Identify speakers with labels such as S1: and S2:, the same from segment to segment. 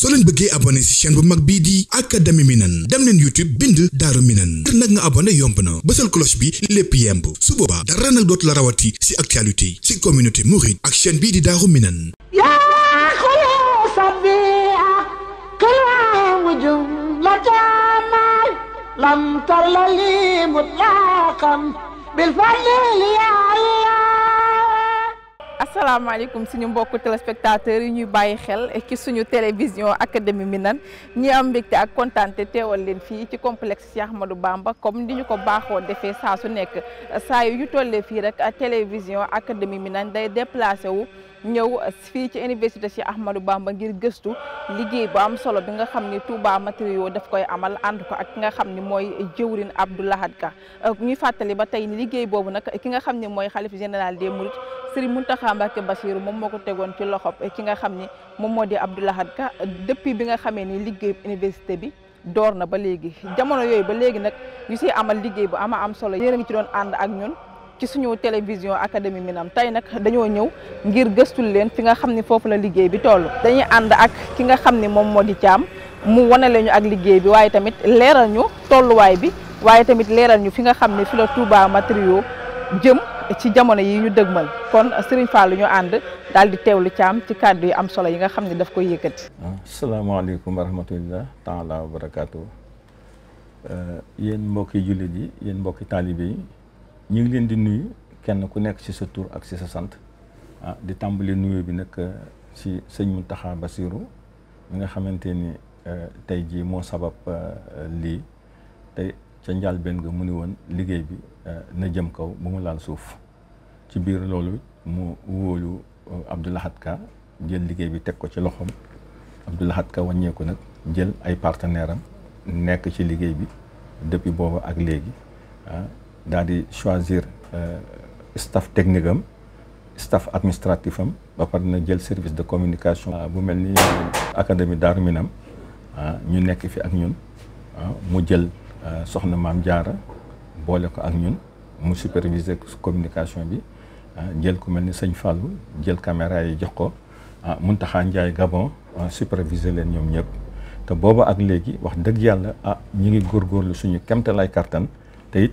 S1: soo leen bëggee abonné ci chaîne bu mag bii di Académie Minane dem leen YouTube bind Daaru Minane ngir nag nga abonné yomb na bësal cloche bi lépp yemb su boobaa dara nag dootu la rawati ci actualité ci communauté mouride ak chaîne bii di Daaru Minane
S2: yaa xuloo sabia qilaamu jumlatamal lam tarlali mutlaqan bil fadli ya Allah.
S3: asalaamaaleykum suñu mbokku téléspectateurs yi ñuy bàyyi xel ci suñu télévision Académie Minane ñi am mbégte ak kontaante teewal leen fii ci complexe Cheikh Ahmadou Bamba comme ni ñu ko baaxoo defee saa su nekk saa yu ñu tollee fii rek télévision Académie Minane day déplacé wu ñëw fii ci université Cheikh Ahmadou Bamba ngir gëstu liggéey bu am solo bi nga xam ni Touba Matériaux daf koy amal ànd ko ak ki nga xam ni mooy jëwrin Abdou Lahad Ka ñuy fàttali ba tey ni liggéey boobu nag ki nga xam ni mooy xalif général des Mourides Serigne Mountakha Mbacké Bassirou moom moo ko tegoon ci loxob ki nga xam ni moom moo di Abdou Lahad Ka depuis bi nga xamee ni liggéey université bi door na ba léegi jamono yooyu ba léegi nag ñu siy amal liggéey bu ama am solo yéen a ngi ci doon ànd ak ñun ci suñu télévision Académie Minane tey nag dañoo ñëw ngir gëstul leen fi nga xam ni foofu la liggéey bi toll dañuy ànd ak ki nga xam ni moom moo di Thiam mu wanale ñu ak liggéey bi waaye tamit leeral ñu tolluwaay bi waaye tamit leeral ñu fi nga xam ne fi la Touba Matériaux jëm ci jamono yi ñu dëgmal kon Serigne Fallou ñu ànd daal di teewlu Thiam ci kàddu yi am solo yi nga xam ne daf koy yëkkati.
S4: asalaamaaleykum wa rahmatullah taala wa barakaatu yéen mbokki jullit yi yéen mbokki taalibe yi ñu ngi leen di nuyu kenn ku nekk ci sa tur ak ci sa sant di tàmbali nuyu bi nag ci sëñ Mountakha Bassirou mi nga xamante ni tey jii moo sabab lii tey ca njàlbéen nga mu ni woon liggéey bi na jëm kaw bu mu laal suuf ci biir loolu mu wóolu Abdou Lahad Ka jël liggéey bi teg ko ci loxoom Abdou Lahad Ka wàññeeku nag jël ay partenaire am nekk ci liggéey bi depuis boobu ak léegi daal di choisir staff technique am staff administratif am ba pare na jël service de communication bu mel ni Académie Daaru Minane ñu nekk fi ak ñun mu jël soxna Maam Jaara boole ko ak ñun mu superviser communication bi jël ku mel ni sëñ Fallou jël caméra yi jox ko Mountakha Ndiaye Gabon superviser leen ñoom ñëpp te booba ak léegi wax dëgg yàlla ñi ngi góorgóorlu suñu kemtalaay kattan te it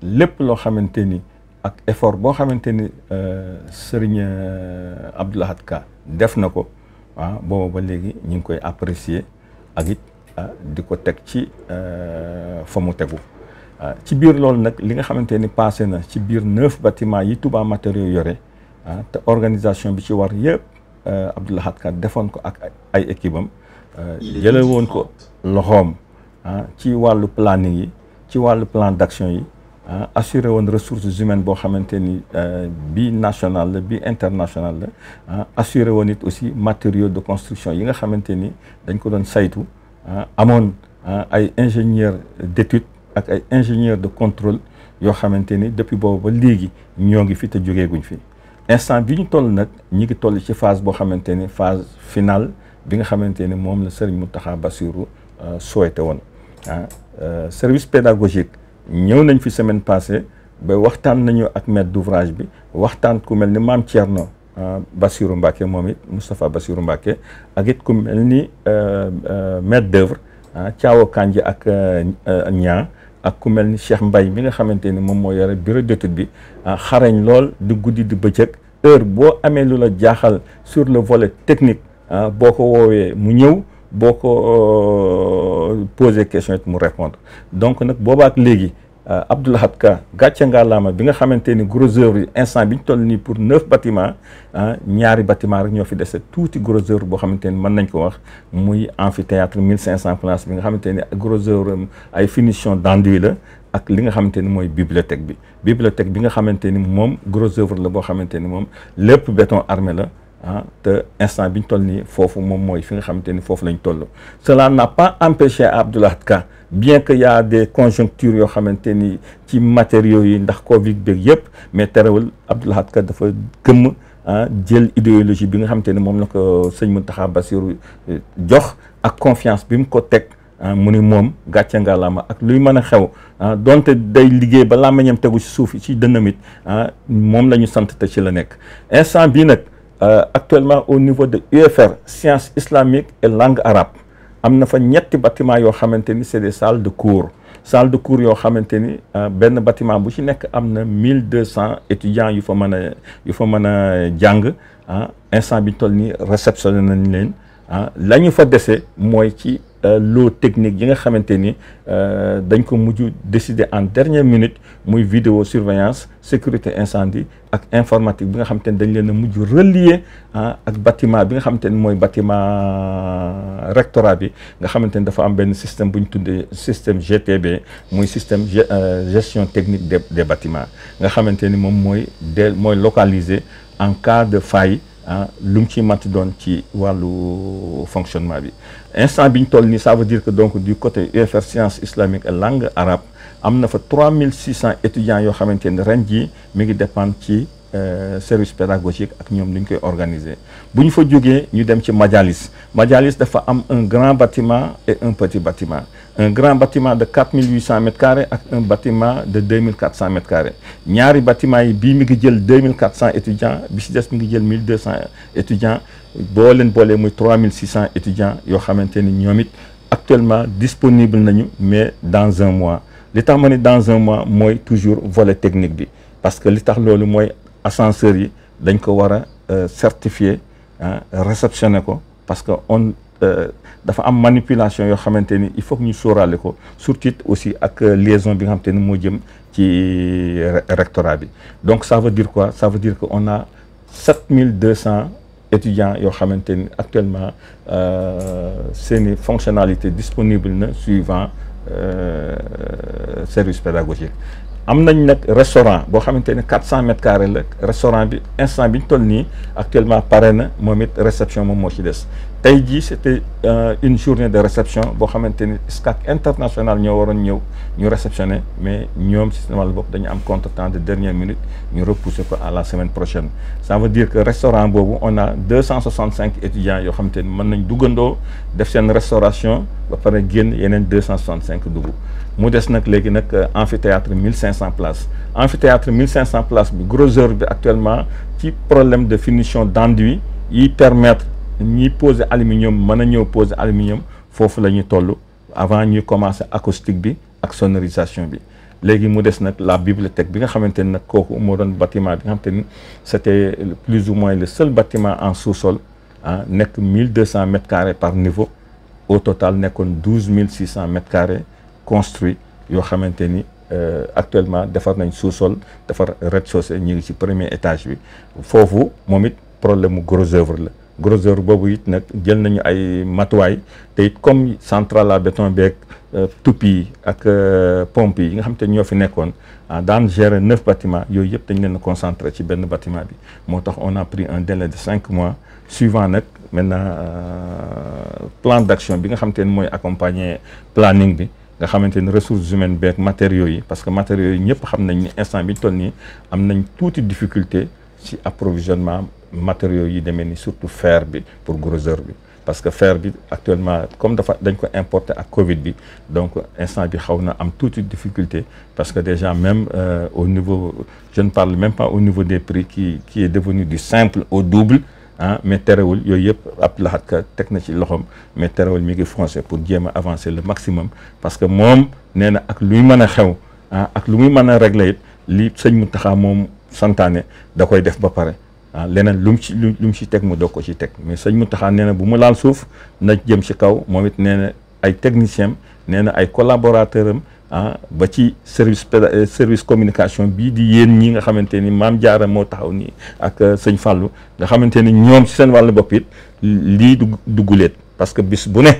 S4: lépp loo xamante ni ak effort boo xamante ni Serigne Abdou Lahad Ka def na ko booba ba léegi ñu ngi koy apprécier ak it di ko teg ci fa mu tegu ci biir loolu nag li nga xamante ni passé na ci biir 9 bâtiments yi Touba Matériaux yore te organisation bi ci war yëpp Abdou Lahad Ka defoon ko ak ay équipe am jële woon ko loxoom ci wàllu planning yi ci wàllu plan d'action yi assuré woon ressources humaines boo xamante ni bi national la bi international la assuré woon it aussi matériaux de construction yi nga xamante ni dañ ko doon saytu amoon ay ingénieurs d'études ak ay ingénieurs de contrôle yoo xamante ni depuis boobu ba léegi ñoo ngi fi te jógeeguñ fi instant bi ñu toll nag ñi ngi toll ci phase boo xamante ni phase finale bi nga xamante ni moom la Serigne Mountakha Bassirou souhaité woon service pédagogique ñëw nañ fi semaine passée ba waxtaan nañu ak maître d'ouvrage bi waxtaan ku mel ni Maam Thierno Bassirou Mbacké moom it Moustapha Bassirou Mbacké ak it ku mel ni maître d'œuvre Thiawo Kandji ak ñaa ak ku mel ni Cheikh Mbaye mi nga xamante ni moom moo yore bureau d'étude bi xarañ lool di guddi di bëccëg heure boo amee lu la jaaxal sur le volet technique boo ko woowee mu ñëw boo ko posé question it mu répondre donc nag boobaak léegi Abdou Lahad Ka gàcce ngalaama bi nga xamante ni gros œuvre yi instant bi ñu toll nii pour 9 bâtiments ñaari bâtiment rek ñoo fi dese tuuti gros œuvre boo xamante ni mën nañ ko wax muy amphithéâtre 1500 places bi nga xamante ni gros œuvre ay finition d'enduit la ak li nga xamante ni mooy bibliothèque bi nga xamante ni moom gros œuvre la boo xamante ni moom lépp béton armé la te instant bi ñu toll nii foofu moom mooy fi nga xamante ni foofu lañ toll. Cela n'a pas empêché Abdou Lahad Ka bien que y a des conjonctures yoo xamante ni ci matériaux yi ndax Covid beeg yëpp mais terewul Abdou Lahad Ka dafa gëmm jël idéologie bi nga xamante ni moom la ko sëñ Mountakha Bassirou jox ak confiance bi mu ko teg mu ni moom gàcce ngalaama ak luy mën a xew donte day liggéey ba làmmiñam tegu ci suuf ci dënnam it moom la ñu sant te ci la nekk instant bii nag actuellement au niveau de UFR sciences islamiques et langue arabe am na fa ñetti bâtiment yoo xamante ni c'est des salles de cours yoo xamante ni benn bâtiment bu ci nekk am na 1200 étudiants yu fa mën a jàng instant bi toll nii réceptionné nañ leen la ñu fa dese mooy ci lot technique yi nga xamante ni dañ ko mujj décider en dernière minute muy vidéo surveillance sécurité incendie ak informatique bi nga xamante ni dañ leen a mujj relier ak bâtiment bi nga xamante ni mooy bâtiment rectorat bi nga xamante ni dafa am benn système bu ñu tuddee système GTB muy système gestion technique des bâtiments nga xamante ni moom mooy localiser en cas de faille lu mu ci matti doon ci wàllu fonctionnement bi instant bi ñu toll nii ça veut dire que donc du côté UFR sciences islamiques et langue arabe am na fa 3600 étudiants yoo xamante ni ren jii mi ngi dépendre ci service pédagogique ak ñoom lu ñu koy organiser bu ñu fa jógee ñu dem ci majalis dafa am un grand bâtiment et un petit bâtiment un grand bâtiment de 4800 mètres carrés ak un bâtiment de 2400 mètres carrés ñaari bâtiment yi bii mi ngi jël 2400 étudiants bi si des mi ngi jël 1200 étudiants boo leen boolee muy 3600 étudiants yoo xamante ni ñoom it actuellement disponible nañu mais dans un mois li tax ma ne dans un mois mooy toujours volet technique bi parce que li tax loolu mooy ascenseurs yi dañ ko war a certifier réceptionner ko parce que dafa am manipulation yoo xamante ni il faut que ñu sóoraale ko surtout aussi ak liaison bi nga xamante ni moo jëm ci rectorat bi donc ça veut dire quoi ça veut dire que on a 7200 étudiants yoo xamante ni actuellement seeni fonctionnalité disponible na suivant service pédagogique am nañ nag restaurant boo xamante ne 400 mètres carrés la restaurant bi instant bi ñu toll nii actuellement pare na moom it réception moom moo ci des tey jii c'était une journée de réception boo xamante ni SCAC international ñoo waroon ñëw ñu réceptionner mais ñoom si seen wàllu bopp dañu am contretemps de dernière minute ñu repousser ko à la semaine prochaine ça veut dire que restaurant boobu on a 265 étudiants yoo xamante ni mën nañ duggandoo def seen restauration ba pare génn yeneen 265 dugg mu des nag léegi nag amphithéâtre 1500 places amphithéâtre 1500 places bi gros œuvre bi actuellement ci problème de finition d'enduit yi permettre ñiy poser aluminium mën a ñëw poser aluminium foofu la ñuy toll avant ñuy commencer acoustique bi ak sonorisation bi léegi mu des nag la bibliothèque bi nga xamante ni nag kooku moo doon bâtiment bi nga xamante ni c'était plus ou moins le seul bâtiment en sous-sol nekk 1200 mètres carrés par niveau au total nekkoon 12600 mètres carrés construit yoo xamante ni actuellement defar nañ sous-sol defar rez-de-chaussée ñu ngi ci premier étage bi foofu moom it problème mu gros œuvre la gros œuvre boobu it nag jël nañu ay matuwaay te it comme centrale à béton beeg tupi yi ak pompe yi nga xamante ni ñoo fi nekkoon daan gérer 9 bâtiments yooyu yëpp dañ leen a concentré ci benn bâtiment bi moo tax on a pris un délai de 5 mois suivant nag maintenant plan d'action bi nga xamante ni mooy accompagner planning bi nga xamante ni ressources humaines beeg matériaux yi parce que matériaux yi ñëpp xam nañ ni instant bi toll nii am nañ tuuti difficulté ci approvisionnement matériaux yi demee ni surtout fer bi pour gros œuvre bi parce que fer bi actuellement comme dañ ko importer ak Covid bi donc instant bi xaw na am tuuti difficulté parce que déjà même au niveau je ne parle même pas au niveau des prix qui est devenu du simple au double mais terewul yooyu yëpp Abdou Lahad Ka teg na ci loxoom mais terewul mi ngi foncé pour jéem a avancer le maximum parce que moom nee na ak luy mën a xew ak lu muy mën a régler it li sëñ Mountakha moom santaane da koy def ba pare leneen lu mu ci teg mu doog ko ci teg mais sëñ Mountakha nee na bu mu laal suuf na jëm ci kaw moom it nee na ay techniciens nee na ay collaborateurs am ba ci service communication bii di yéen ñi nga xamante ni Maam Jaara moo taxaw nii ak sëñ Fallou nga xamante ni ñoom ci seen wàllu bopp it lii dugguleet parce que bis bu ne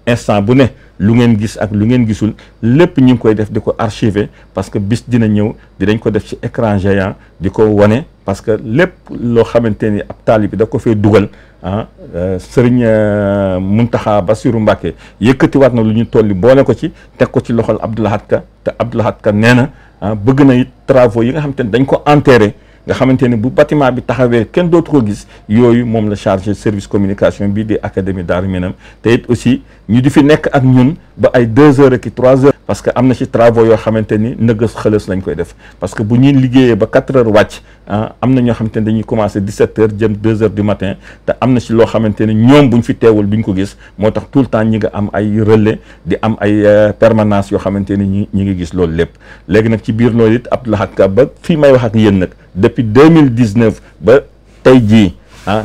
S4: instant bu ne lu ngeen gis ak lu ngeen gisul lépp ñu ngi koy def di ko archiver parce que bis dina ñëw dinañ ko def ci écran géant di ko wane parce que lépp loo xamante ni ab taalibe bi da ko fee dugal sëriñ Mountakha Bassirou Mbacké yëkkatiwaat na lu ñu tolli boole ko ci teg ko ci loxol Abdou Lahad Ka te Abdou Lahad Ka nee na bëgg na it travaux yi nga xamante ni dañ ko enterré nga xamante ni bu bâtiment bi taxawee kenn dootu ko gis yooyu moom la chargé service communication bii di académie Darou Minam te it aussi ñu di fi nekk ak ñun ba ay 2 heures ak 3 heures parce que am na ci travaux yoo xamante ni nëgës xëlës lañ koy def parce que bu ñuy liggéeyee ba 4 heures wàcc am na ñoo xamante ne dañuy commencé 17h jëm 2h du matin te am na si loo xamante ne ñoom buñ fi teewul duñ ko gis moo tax tout le temps ñi nga am ay relais di am ay permanence yoo xamante ne ñi ngi gis loolu lépp léegi nag ci biir loolu it Abdou Lahad Ka ba fii may wax ak yéen nag depuis 2019 ba tey jii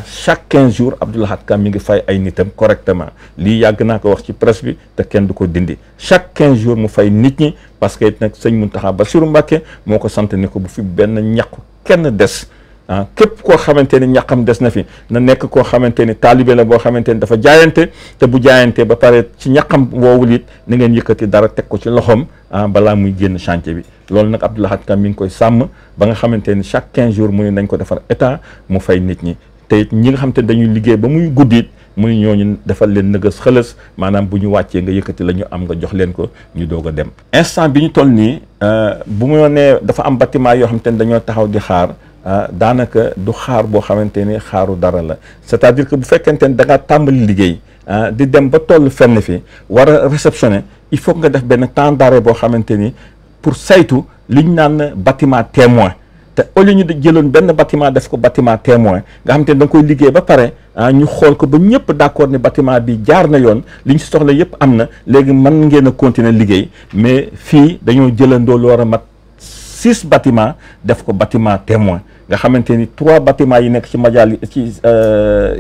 S4: chaque 15 jours Abdou Lahad Ka mi ngi fay ay nitam correctement lii yàgg naa ko wax ci presse bi te kenn du ko dindi chaque 15 jours mu fay nit ñi parce que nag sëñ Mountakha Bassirou Mbacké moo ko sant ni ko bu fi benn ñàkku kenn des képp koo xamante ni ñàkkam des na fi na nekk koo xamante ni taalibe la boo xamante ni dafa jaayante te bu jaayante ba pare ci ñàkkam woowul it ni ngeen yëkkati dara teg ko ci loxoom balaa muy génn chantier bi loolu nag Abdou Lahad Ka mi ngi koy sàmm ba nga xamante ni chaque 15 jours mu ne nañ ko defar état mu fay nit ñi te it ñi nga xamante ni dañuy liggéey ba muy guddiit muy ñooñu defal leen nëgës xëlës maanaam bu ñu wàccee nga yëkkati la ñu am nga jox leen ko ñu doog a dem instant bi ñu toll nii bu mu nee dafa am bâtiment yoo xamante ni dañoo taxaw di xaar daanaka du xaar boo xamante ni xaaru dara la c'est-à-dire que bu fekkente ni da ngaa tàmbali liggéey di dem ba toll fenn fi war a réceptionner il faut nga def benn temps d'arrêt boo xamante ni pour saytu li ñu naan bâtiment témoin te au lieu ñu jëloon benn bâtiment def ko bâtiment témoin nga xamante ni da nga koy liggéey ba pare ñu xool ko ba ñëpp d'accord ni bâtiment bi jaar na yoon li ñu si soxla yëpp am na léegi mën ngeen a continuer liggéey mais fii dañoo jëlandoo lu war a mat 6 bâtiments def ko bâtiment témoin nga xamante ni 3 bâtiments yi nekk ci majalis ci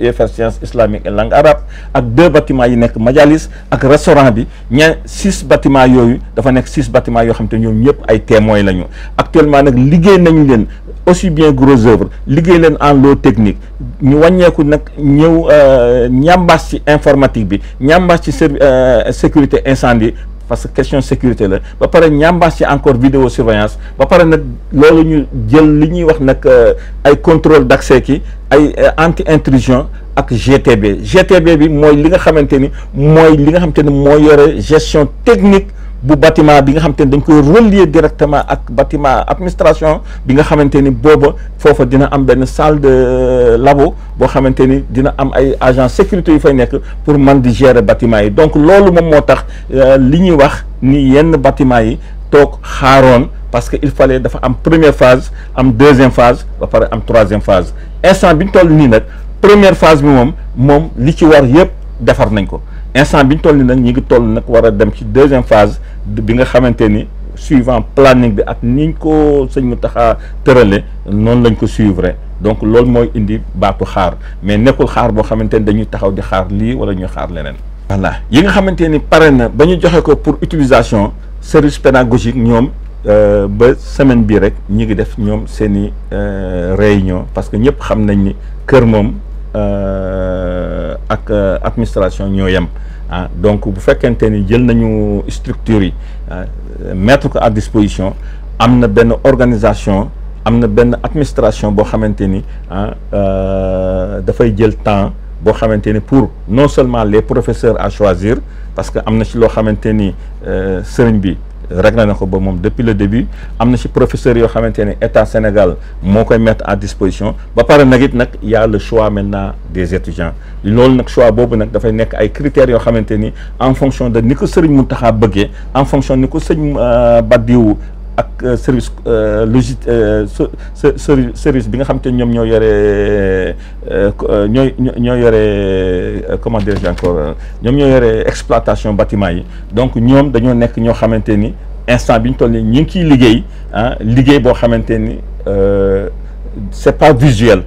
S4: UFR sciences islamiques et langue arabe ak 2 bâtiments yi nekk majalis ak restaurant bi 6 bâtiments yooyu dafa nekk 6 bâtiments yoo xamante ñoom ñëpp ay témoins lañu actuellement nag liggéey nañu leen aussi bien gros œuvre liggéey leen en lot technique ñu wàññeeku nag ñëw ñambaas ci informatique bi ñambaas ci sécurité incendie parce que question sécurité la ba pare ñambaas ci encore vidéo surveillance ba pare nag loolu ñu jël li ñuy wax nag ay contrôle d'accès ki ay anti intrusion ak GTB bi mooy li nga xamante ni moo yore gestion technique bu bâtiment bi nga xamante ni dañ koy relier directement ak bâtiment administration bi nga xamante ni booba foofa dina am benn salle de labo boo xamante ni dina am ay agents sécurité yu fay nekk pour man di gérer bâtiment yi donc loolu moom moo tax li ñuy wax ni yenn bâtiment yi toog xaaroon parce que il fallait dafa am première phase am deuxième phase ba pare am troisième phase instant bi ñu toll nii nag première phase bi moom li ci war yëpp defar nañ ko instant bi ñu toll nii nag ñi ngi toll nag war a dem ci deuxième phase bi nga xamante ni suivant planning bi ak niñ ko sëñ Mountakha tërale noonu lañ ko suivre donc loolu mooy indi baatu xaar mais nekkul xaar boo xamante ni dañuy taxaw di xaar lii wala ñuy xaar leneen. voilà yi nga xamante ni pare na ba ñu joxe ko pour utilisation service pédagogique ñoom ba semaine bii rek ñi ngi def ñoom seen i réunion parce que ñëpp xam nañ ni kër moom ak administration ñoo yem. Donc bu fekkente ni jël nañu structure yi mettre ko à disposition am na benn organisation am na benn administration boo xamante ni dafay jël temps boo xamante ni pour non seulement les professeurs à choisir parce que am na ci loo xamante ni sëriñ bi réglé na ko ba moom depuis le début am na ci professeurs yoo xamante ne état Sénégal moo koy mettre à disposition ba pare nag it nag y a le choix maintenant des étudiants loolu nag choix boobu nag dafay nekk ay critères yoo xamante ni en fonction de ni ko sëriñ Mountakha bëggee en fonction ni ko sëñ Badiou ak service service bi nga xamante ni ñoom ñoo yore ñoo yore comment dirais-je encore ñoom ñoo yore exploitation bâtiment yi donc ñoom dañoo nekk ñoo xamante ni instant bi ñu toll nii ñu ngi ciy liggéey liggéey boo xamante ni c'est pas visuel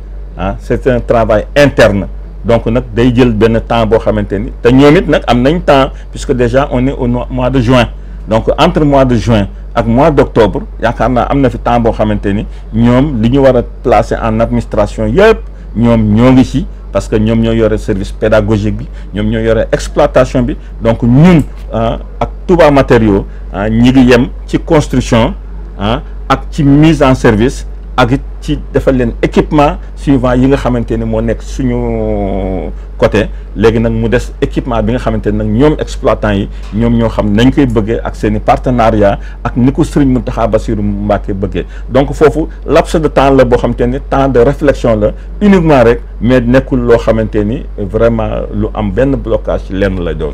S4: c'est un travail interne donc nag day jël benn temps boo xamante ni te ñoom it nag am nañ temps puisque déjà on est au mois de juin donc entre mois de juin ak mois d'octobre yaakaar naa am na fi temps boo xamante ni ñoom li ñu war a placer en administration yëpp ñoom ñoo ngi ci parce que ñoom ñoo yore service pédagogique bi ñoom ñoo yore exploitation bi donc ñun ak Touba Matériaux ñi ngi yem ci construction ak ci mise en service ak it ci defal leen équipement suivant yi nga xamante ni moo nekk suñu côté léegi nag mu des équipement bi nga xamante ni nag ñoom exploitants yi ñoom ñoo xam nañ koy bëggee ak seen i partenariat ak ni ko Serigne Mountakha Bassirou Mbacké bëggee donc foofu laps de temps la boo xamante ni temps de réflexion la uniquement rek mais nekkul loo xamante ni vraiment lu am benn blocage ci lenn la doon.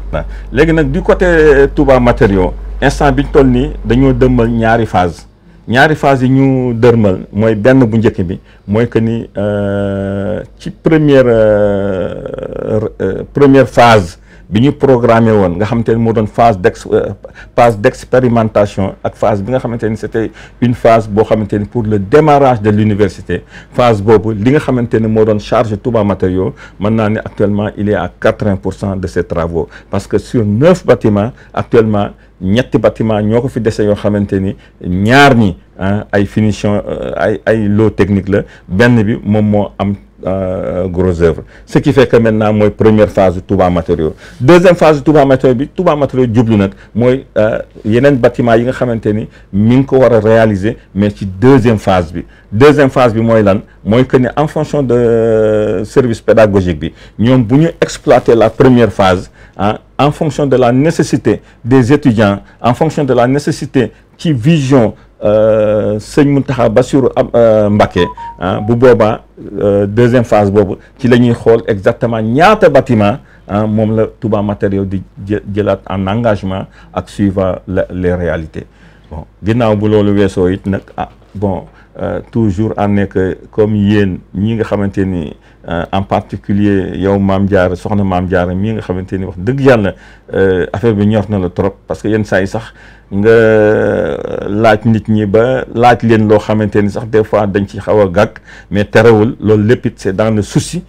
S4: léegi nag du côté Touba Matériaux instant bi ñu toll nii dañoo dëmmal ñaari phase ñaari phase yi ñu dërmal mooy benn bu njëkk bi mooy que ni ci première phase bi ñu programmé woon nga xamante ni moo doon phase d'expérimentation ak phase bi nga xamante ni c'était une phase boo xamante ni pour le démarrage de l'université phase boobu li nga xamante ni moo doon charge Touba Matériaux mën naa ne actuellement il est à 80% de ses travaux parce que sur 9 bâtiments actuellement ñetti bâtiment ñoo ko fi dese yoo xamante ni ñaar ñi ay finition ay lot technique la benn bi moom moo am gros œuvre ce qui fait que maintenant mooy première phase Touba Matériaux deuxième phase Touba Matériaux bi Touba Matériaux jublu nag mooy yeneen bâtiment yi nga xamante ni mi ngi ko war a réaliser mais ci deuxième phase bi mooy lan mooy que ni en fonction de service pédagogique bi ñoom bu ñu exploiter la première phase en fonction de la nécessité des étudiants en fonction de la nécessité ci vision sëñ Mountakha Bassirou Mbacké bu boobaa deuxième phase boobu ci la ñuy xool exactement ñaata bâtiment moom la Touba Matériaux di jëlaat en engagement ak suivant les réalités bon ginnaaw bu loolu weesoo it nag toujours en est que comme yéen ñi nga xamante ni en particulier yow Mame Diarra soxna Mame Diarra mii nga xamante ni wax dëgg yàlla affaire bi ñor na la trop parce que yenn saa yi sax nga laaj nit ñi ba laaj leen loo xamante ni sax des fois dañ ci xaw a gàgg mais terewul loolu lépp it c'est dans le souci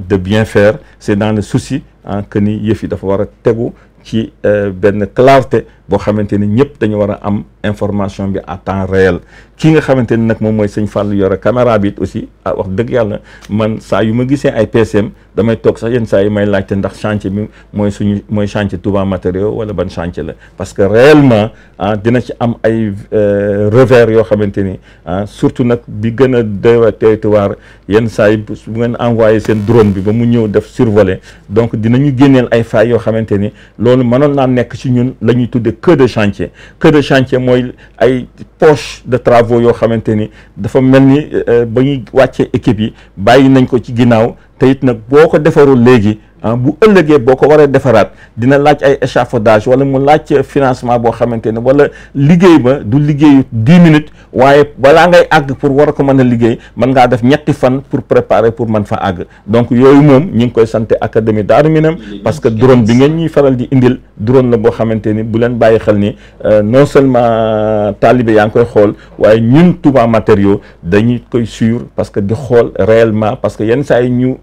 S4: de bien faire c'est dans le souci que ni yëf yi dafa war a tegu ci benn clarté boo xamante ni ñëpp dañu war a am information bi à temps réel kii nga xamante ni nag moom mooy sëñ Fallou yore caméra bi it aussi wax dëgg yàlla man saa yu ma gisee ay PCM damay toog sax yenn saa yi may laajte ndax chantier bi mooy chantier Touba Matériaux wala ban chantier la parce que réellement dina ci am ay revers yoo xamante ni surtout nag bi gën a doy territoire yenn saa yi bu ngeen envoyé seen drone bi ba mu ñëw def survoler donc dinañu génneel ay failles yoo xamante ni loolu mënoon naa nekk ci ñun la ñuy tuddee queue de chantier mooy ay poche de travaux yoo xamante ni dafa mel ni ba ñuy wàccee équipe yi bàyyi nañ ko ci ginnaaw te it nag boo ko defarul léegi bu ëllëgee boo ko waree defaraat dina laaj ay échafaudage wala mu laaj financement boo xamante ne wala liggéey ba du liggéeyu 10 minutes waaye balaa ngay àgg pour war a ko mën a liggéey mën ngaa def ñetti fan pour préparer pour mën fa àgg donc yooyu moom ñi ngi koy sant académie Daaru Minam parce que drone bi ngeen ñuy faral di indil drone la boo xamante ni bu leen bàyyi xel ni non seulement talibé yaa ngi koy xool waaye ñun Touba Matériaux dañuy koy suivre parce que di xool réellement parce que yenn saa yi ñu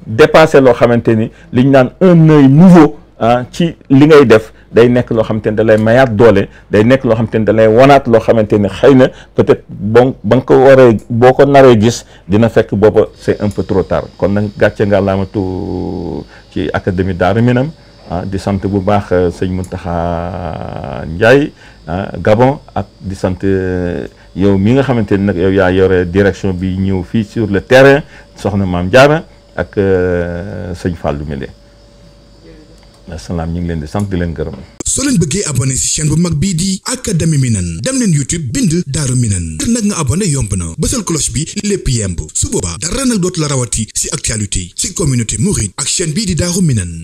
S4: dépassé loo xamante ni liñ naan un œil nouveau ci li ngay def day nekk loo xamante ni da lay mayaat doole day nekk loo xamante ni da lay wanaat loo xamante ni xëy na peut-être bon ba nga ko waree boo ko naree gis dina fekk booba c'est un peu trop tard kon nag gàcce nga laamatu ci académie Daaru Minam di sant bu baax sëñ Mountakha Ndiaye Gabon ak di sant yow mi nga xamante ni nag yow yaa yore direction bi ñëw fii sur le terrain soxna Mame Diarra ak sëñ Fallou Mélé asalaam ñu ngi leen di sant di leen gërëm.
S1: soo leen bëggee abonné ci chaîne bu mag bii di académie Minane dem leen YouTube bind Daaru Minane ngir nag nga abonné yomb na bësal cloche bi lépp yemb su boobaa dara nag dootu la rawati ci actualité ci communauté mouride ak chaîne bii di Daaru Minane.